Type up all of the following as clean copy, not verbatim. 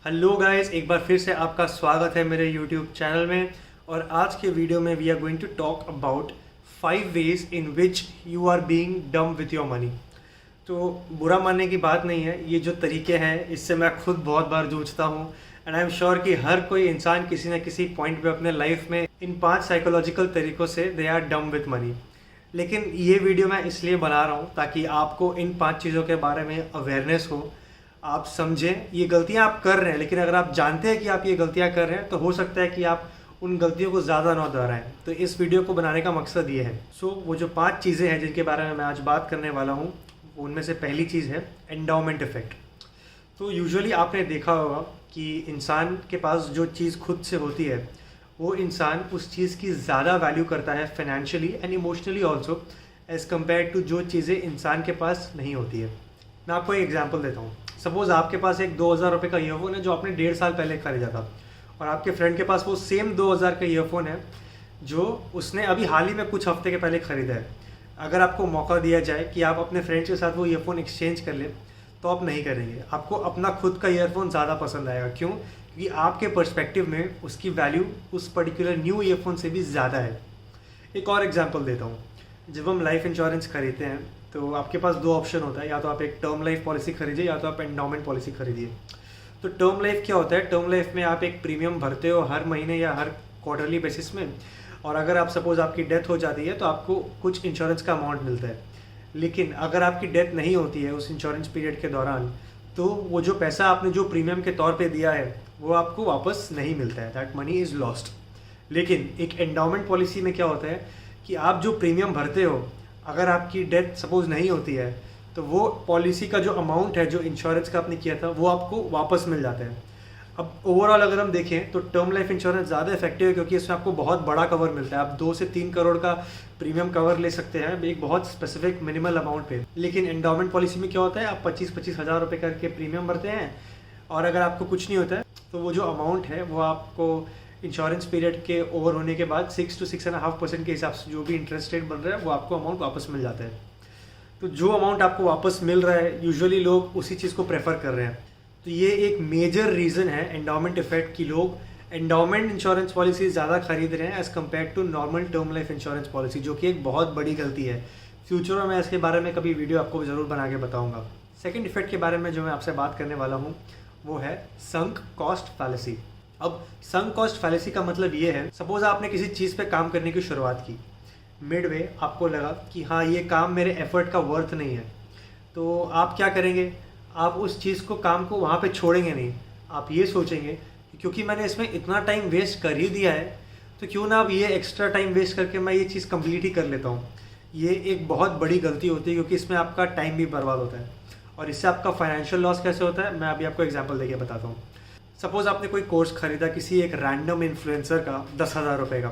Hello guys, एक बार फिर से आपका स्वागत है मेरे यूट्यूब चैनल में। और आज के वीडियो में we are going to talk about 5 ways in which you are being dumb with your money. तो बुरा मानने की बात नहीं है, ये जो तरीके हैं इससे मैं खुद बहुत बार जूझता हूँ। एंड आई एम श्योर कि हर कोई इंसान किसी न किसी पॉइंट पे अपने लाइफ में इन 5 साइकोलॉजिकल तरीकों से they are dumb with money. लेकिन ये वीडियो मैं इसलिए बना रहा हूँ ताकि आपको इन 5 चीज़ों के बारे में अवेयरनेस हो, आप समझें ये गलतियां आप कर रहे हैं। लेकिन अगर आप जानते हैं कि आप ये गलतियां कर रहे हैं तो हो सकता है कि आप उन गलतियों को ज़्यादा ना दोहराएं। तो इस वीडियो को बनाने का मकसद ये है। वो जो 5 चीज़ें हैं जिनके बारे में मैं आज बात करने वाला हूँ, उनमें से पहली चीज़ है एंडाउमेंट इफेक्ट। तो यूजुअली आपने देखा होगा कि इंसान के पास जो चीज़ खुद से होती है वो इंसान उस चीज़ की ज़्यादा वैल्यू करता है financially and emotionally also, as compared to जो चीज़ें इंसान के पास नहीं होती है। मैं आपको एक एग्जांपल देता हूँ। सपोज़ आपके पास एक 2000 रुपये का ईयरफोन है जो आपने 1.5 साल पहले खरीदा था, और आपके फ्रेंड के पास वो सेम 2000 का ईयरफोन है जो उसने अभी हाल ही में कुछ हफ्ते के पहले ख़रीदा है। अगर आपको मौका दिया जाए कि आप अपने फ्रेंड्स के साथ वो ईयरफोन एक्सचेंज कर लें तो आप नहीं करेंगे। आपको अपना खुद का ईयरफोन ज़्यादा पसंद आएगा। क्यों? क्योंकि आपके पर्सपेक्टिव में उसकी वैल्यू उस पर्टिकुलर न्यू ईयरफोन से भी ज़्यादा है। एक और एग्जांपल देता हूँ। जब हम लाइफ इंश्योरेंस खरीदते हैं तो आपके पास 2 ऑप्शन होता है, या तो आप एक टर्म लाइफ पॉलिसी खरीदिए या तो आप एंडाउमेंट पॉलिसी खरीदिए। तो टर्म लाइफ क्या होता है? टर्म लाइफ में आप एक प्रीमियम भरते हो हर महीने या हर क्वार्टरली बेसिस में, और अगर आप सपोज़ आपकी डेथ हो जाती है तो आपको कुछ इंश्योरेंस का अमाउंट मिलता है। लेकिन अगर आपकी डेथ नहीं होती है उस इंश्योरेंस पीरियड के दौरान, तो वो जो पैसा आपने जो प्रीमियम के तौर पे दिया है वो आपको वापस नहीं मिलता है। That money is lost. लेकिन एक एंडाउमेंट पॉलिसी में क्या होता है कि आप जो प्रीमियम भरते हो, अगर आपकी डेथ सपोज नहीं होती है तो वो पॉलिसी का जो अमाउंट है जो इंश्योरेंस का आपने किया था वो आपको वापस मिल जाता है। अब ओवरऑल अगर हम देखें तो टर्म लाइफ इंश्योरेंस ज़्यादा इफेक्टिव है क्योंकि इसमें आपको बहुत बड़ा कवर मिलता है। आप 2 से 3 करोड़ का प्रीमियम कवर ले सकते हैं एक बहुत स्पेसिफिक मिनिमल अमाउंट पे। लेकिन एंडाउमेंट पॉलिसी में क्या होता है, आप 25-25 हज़ार रुपये करके प्रीमियम भरते हैं, और अगर आपको कुछ नहीं होता है तो वो जो अमाउंट है वो आपको इंश्योरेंस पीरियड के ओवर होने के बाद 6 to 6.5% के हिसाब से जो भी इंटरेस्ट रेट बन रहा है वो आपको अमाउंट वापस मिल जाता है। तो जो अमाउंट आपको वापस मिल रहा है यूजुअली लोग उसी चीज़ को प्रेफर कर रहे हैं। तो ये एक मेजर रीज़न है एंडाउमेंट इफेक्ट कि लोग एंडाउमेंट इंश्योरेंस पॉलिसी ज़्यादा खरीद रहे हैं as compared to normal term life insurance policy, जो कि एक बहुत बड़ी गलती है। फ्यूचर में मैं इसके बारे में कभी वीडियो आपको ज़रूर बना के बताऊँगा। सेकेंड इफेक्ट के बारे में जो मैं आपसे बात करने वाला हूँ वो है संक कॉस्ट फैलेसी। अब संक कॉस्ट फैलेसी का मतलब ये है, सपोज आपने किसी चीज़ पे काम करने की शुरुआत की, मिडवे आपको लगा कि हाँ ये काम मेरे एफर्ट का वर्थ नहीं है, तो आप क्या करेंगे? आप उस चीज़ को काम को वहाँ पे छोड़ेंगे नहीं। आप ये सोचेंगे कि क्योंकि मैंने इसमें इतना टाइम वेस्ट कर ही दिया है तो क्यों ना अब ये एक्स्ट्रा टाइम वेस्ट करके मैं ये चीज़ कंप्लीट ही कर लेता हूँ। ये एक बहुत बड़ी गलती होती है क्योंकि इसमें आपका टाइम भी बर्बाद होता है, और इससे आपका फाइनेंशियल लॉस कैसे होता है मैं अभी आपको एग्जाम्पल देके बताता हूँ। सपोज़ आपने कोई कोर्स खरीदा किसी एक रैंडम इन्फ्लुएंसर का 10,000 रुपये का,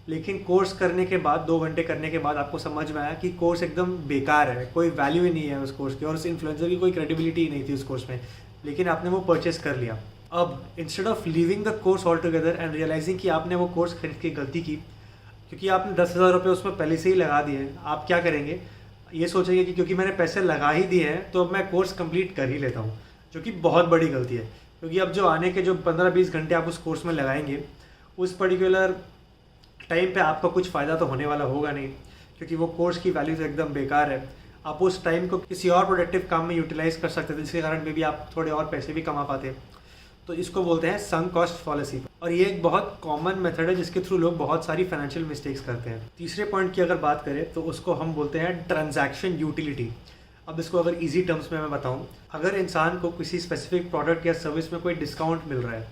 लेकिन कोर्स करने के बाद 2 घंटे करने के बाद आपको समझ में आया कि कोर्स एकदम बेकार है, कोई वैल्यू ही नहीं है उस कोर्स की, और उस इन्फ्लुएंसर की कोई क्रेडिबिलिटी ही नहीं थी उस कोर्स में, लेकिन आपने वो परचेस कर लिया। अब instead of leaving the course altogether and realizing कि आपने वो कोर्स खरीद के गलती की क्योंकि आपने 10,000 रुपये उसमें पहले से ही लगा दिए हैं, आप क्या करेंगे? ये सोचेंगे कि क्योंकि मैंने पैसे लगा ही दिए हैं तो अब मैं कोर्स कंप्लीट कर ही लेता हूँ, जो कि बहुत बड़ी गलती है। क्योंकि अब जो आने के जो 15-20 घंटे आप उस कोर्स में लगाएंगे, उस पर्टिकुलर टाइम पे आपका कुछ फ़ायदा तो होने वाला होगा नहीं, क्योंकि वो कोर्स की वैल्यू तो एकदम बेकार है। आप उस टाइम को किसी और प्रोडक्टिव काम में यूटिलाइज कर सकते थे जिसके कारण में भी आप थोड़े और पैसे भी कमा पाते। तो इसको बोलते हैं संक कॉस्ट फॉलिसी, और ये एक बहुत कॉमन मेथड है जिसके थ्रू लोग बहुत सारी फाइनेंशियल मिस्टेक्स करते हैं। तीसरे पॉइंट की अगर बात करें तो उसको हम बोलते हैं ट्रांजैक्शन यूटिलिटी। अब इसको अगर इजी टर्म्स में मैं बताऊं, अगर इंसान को किसी स्पेसिफिक प्रोडक्ट या सर्विस में कोई डिस्काउंट मिल रहा है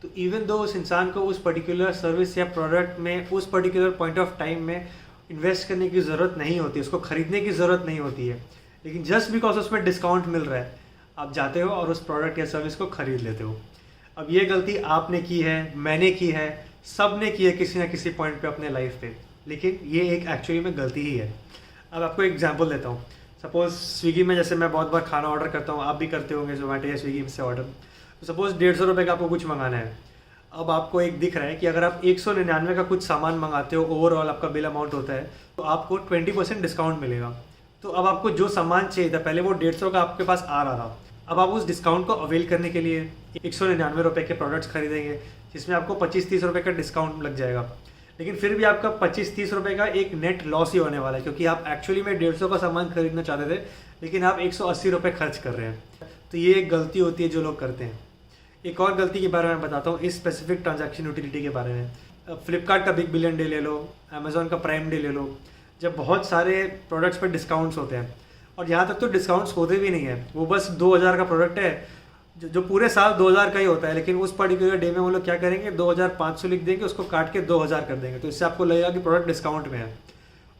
तो इवन दो उस इंसान को उस पर्टिकुलर सर्विस या प्रोडक्ट में उस पर्टिकुलर पॉइंट ऑफ टाइम में इन्वेस्ट करने की ज़रूरत नहीं होती, उसको खरीदने की ज़रूरत नहीं होती है, लेकिन जस्ट बिकॉज उसमें डिस्काउंट मिल रहा है आप जाते हो और उस प्रोडक्ट या सर्विस को खरीद लेते हो। अब ये गलती आपने की है, मैंने की है, सब ने की है किसी ना किसी पॉइंट पे अपने लाइफ पे, लेकिन ये एक एक्चुअली में गलती ही है। अब आपको एग्जांपल देता हूँ। सपोज़ स्विगी में जैसे मैं बहुत बार खाना ऑर्डर करता हूँ, आप भी करते होंगे जोमेटो या स्विगी से ऑर्डर। तो सपोज़ 150 रुपये का आपको कुछ मंगाना है। अब आपको एक दिख रहा है कि अगर आप 199 का कुछ सामान मंगाते हो, ओवरऑल आपका बिल अमाउंट होता है तो आपको 20% डिस्काउंट मिलेगा। तो अब आपको जो सामान चाहिए था, पहले वो 150 का आपके पास आ रहा था, अब आप उस डिस्काउंट को अवेल करने के लिए 199 के प्रोडक्ट्स खरीदेंगे जिसमें आपको 25-30 रुपये का डिस्काउंट लग जाएगा, लेकिन फिर भी आपका 25-30 रुपये का एक नेट लॉस ही होने वाला है, क्योंकि आप एक्चुअली में 150 का सामान खरीदना चाहते थे लेकिन आप 180 रुपये खर्च कर रहे हैं। तो ये एक गलती होती है जो लोग करते हैं। एक और गलती के बारे में बताता हूँ, इस स्पेसिफिक ट्रांजैक्शन यूटिलिटी के बारे में। फ्लिपकार्ट का बिग बिलियन डे ले लो, अमेज़ॉन का प्राइम डे ले लो, जब बहुत सारे प्रोडक्ट्स पर डिस्काउंट्स होते हैं, और यहाँ तक तो डिस्काउंट्स होते भी नहीं है, वो बस 2000 का प्रोडक्ट है जो पूरे साल 2000 का ही होता है, लेकिन उस पर्टिकुलर डे में वो लोग क्या करेंगे 2500 लिख देंगे, उसको काट के 2000 कर देंगे, तो इससे आपको लगेगा कि प्रोडक्ट डिस्काउंट में है।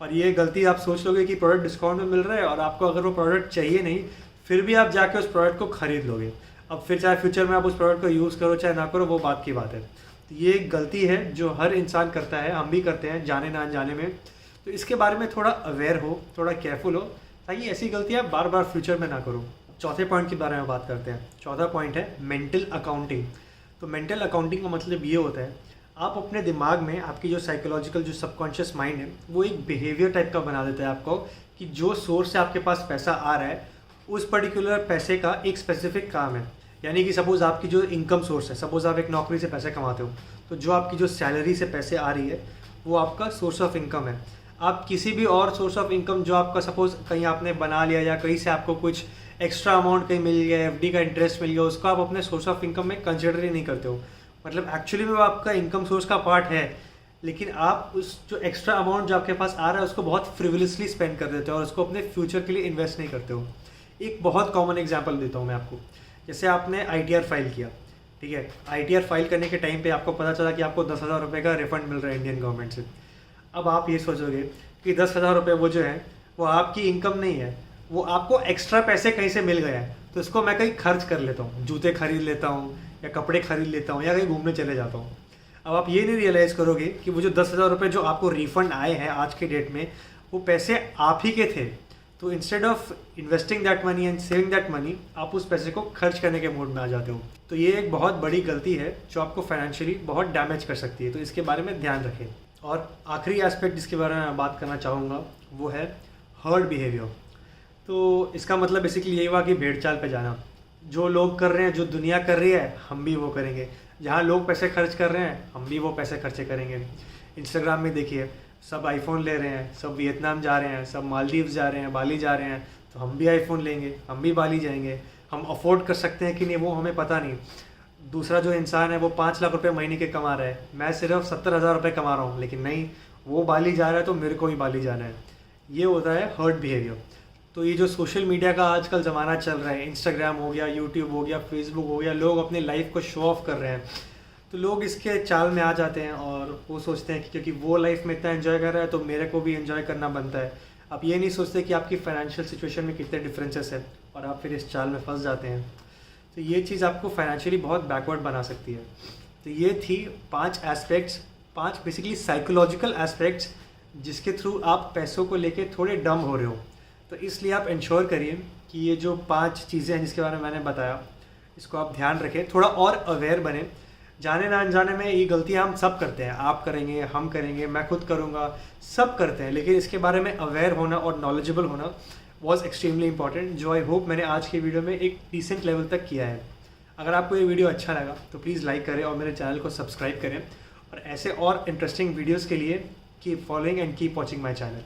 और ये गलती आप सोच लोगे कि प्रोडक्ट डिस्काउंट में मिल रहा है और आपको अगर वो प्रोडक्ट चाहिए नहीं, फिर भी आप जाके उस प्रोडक्ट को खरीद लोगे। अब फिर चाहे फ्यूचर में आप उस प्रोडक्ट को यूज़ करो चाहे ना करो, वो बात की बात है। तो ये एक गलती है जो हर इंसान करता है, हम भी करते हैं जाने ना अनजाने में। तो इसके बारे में थोड़ा अवेयर हो, थोड़ा केयरफुल हो, ताकि ऐसी गलतियाँ बार बार फ्यूचर में ना करो। चौथे पॉइंट के बारे में बात करते हैं। चौथा पॉइंट है मेंटल अकाउंटिंग। तो मेंटल अकाउंटिंग का मतलब ये होता है, आप अपने दिमाग में आपकी जो साइकोलॉजिकल जो सबकॉन्शियस माइंड है वो एक बिहेवियर टाइप का बना देता है आपको, कि जो सोर्स से आपके पास पैसा आ रहा है उस पर्टिकुलर पैसे का एक स्पेसिफिक काम है। यानी कि सपोज़ आपकी जो इनकम सोर्स है, सपोज़ आप एक नौकरी से पैसे कमाते हो, तो जो आपकी जो सैलरी से पैसे आ रही है वो आपका सोर्स ऑफ इनकम है। आप किसी भी और सोर्स ऑफ इनकम जो आपका सपोज़ कहीं आपने बना लिया या कहीं से आपको कुछ एक्स्ट्रा अमाउंट कहीं मिल गया, एफडी का इंटरेस्ट मिल गया, उसको आप अपने सोर्स ऑफ इनकम में कंसिडर ही नहीं करते हो। मतलब एक्चुअली में वो आपका इनकम सोर्स का पार्ट है, लेकिन आप उस जो एक्स्ट्रा अमाउंट जो आपके पास आ रहा है उसको बहुत फ्रिवलियसली स्पेंड कर देते हो और उसको अपने फ्यूचर के लिए इन्वेस्ट नहीं करते हो। एक बहुत कॉमन एग्जांपल देता हूँ मैं आपको। जैसे आपने ITR फाइल किया, ठीक है, ITR फाइल करने के टाइम पे आपको पता चला कि आपको 10,000 रुपये का रिफंड मिल रहा है इंडियन गवर्नमेंट से। अब आप ये सोचोगे कि 10,000 रुपये वो जो है वो आपकी इनकम नहीं है, वो आपको एक्स्ट्रा पैसे कहीं से मिल गया है, तो इसको मैं कहीं खर्च कर लेता हूँ, जूते खरीद लेता हूँ या कपड़े खरीद लेता हूँ या कहीं घूमने चले जाता हूँ। अब आप ये नहीं रियलाइज़ करोगे कि वो जो 10,000 रुपये जो आपको रिफंड आए हैं आज के डेट में, वो पैसे आप ही के थे। तो instead of investing that money and saving that money, आप उस पैसे को खर्च करने के मूड में आ जाते हो। तो ये एक बहुत बड़ी गलती है जो आपको फाइनेंशियली बहुत डैमेज कर सकती है, तो इसके बारे में ध्यान रखें। और आखिरी एस्पेक्ट जिसके बारे में मैं बात करना चाहूँगा वो है हर्ड बिहेवियर। तो इसका मतलब बेसिकली यही हुआ कि भेड़ चाल पे जाना। जो लोग कर रहे हैं, जो दुनिया कर रही है, हम भी वो करेंगे। जहाँ लोग पैसे खर्च कर रहे हैं, हम भी वो पैसे खर्चे करेंगे। इंस्टाग्राम में देखिए, सब आईफोन ले रहे हैं, सब वियतनाम जा रहे हैं, सब मालदीव्स जा रहे हैं, बाली जा रहे हैं, तो हम भी आईफोन लेंगे, हम भी बाली जाएंगे। हम अफोर्ड कर सकते हैं कि नहीं वो हमें पता नहीं। दूसरा जो इंसान है वो 5 लाख रुपए महीने के कमा रहा है, मैं सिर्फ 70,000 रुपये कमा रहा हूँ, लेकिन नहीं, वो बाली जा रहा है तो मेरे को भी बाली जाना है। ये होता है हर्ड बिहेवियर। तो ये जो सोशल मीडिया का आजकल ज़माना चल रहा है, इंस्टाग्राम हो गया, यूट्यूब हो गया, फेसबुक हो गया, लोग अपनी लाइफ को शो ऑफ कर रहे हैं, तो लोग इसके चाल में आ जाते हैं और वो सोचते हैं कि क्योंकि वो लाइफ में इतना एंजॉय कर रहा है तो मेरे को भी एंजॉय करना बनता है। आप ये नहीं सोचते कि आपकी फाइनेंशियल सिचुएशन में कितने डिफरेंसेस हैं और आप फिर इस चाल में फंस जाते हैं। तो ये चीज़ आपको फाइनेंशियली बहुत बैकवर्ड बना सकती है। तो ये थी 5 एस्पेक्ट्स, 5 बेसिकली साइकोलॉजिकल एस्पेक्ट्स जिसके थ्रू आप पैसों को लेके थोड़े डम हो रहे हो। तो इसलिए आप इंश्योर करिए कि ये जो 5 चीज़ें हैं जिसके बारे में मैंने बताया, इसको आप ध्यान रखें, थोड़ा और अवेयर बने। जाने ना अनजाने में ये गलतियाँ हम सब करते हैं, आप करेंगे, हम करेंगे, मैं खुद करूँगा, सब करते हैं, लेकिन इसके बारे में अवेयर होना और नॉलेजेबल होना वॉज एक्सट्रीमली इंपॉर्टेंट, जो आई होप मैंने आज की वीडियो में एक डिसेंट लेवल तक किया है। अगर आपको ये वीडियो अच्छा लगा तो प्लीज़ लाइक करें और मेरे चैनल को सब्सक्राइब करें, और ऐसे और इंटरेस्टिंग वीडियोज़ के लिए keep following and keep watching my channel.